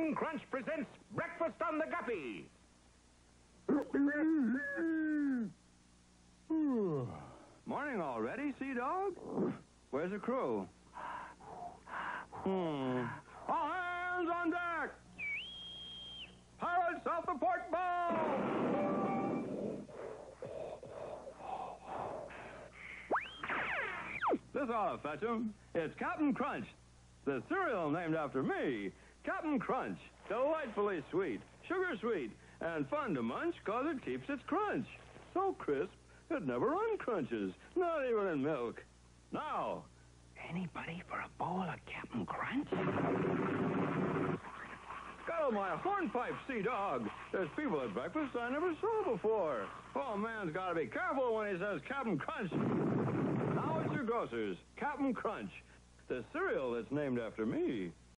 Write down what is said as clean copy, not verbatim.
Captain Crunch presents Breakfast on the Guppy. Morning already, Sea Dog? Where's the crew? All hands on deck! Pirates off the port bow! This ought to fetch 'em. It's Captain Crunch, the cereal named after me. Captain Crunch, delightfully sweet, sugar sweet, and fun to munch 'cause it keeps its crunch. So crisp, it never uncrunches, not even in milk. Now, Anybody for a bowl of Captain Crunch? scuttle my hornpipe, Sea Dog. There's people at breakfast I never saw before. Oh, man's got to be careful when he says Captain Crunch. Now it's your grocer's, Captain Crunch, the cereal that's named after me.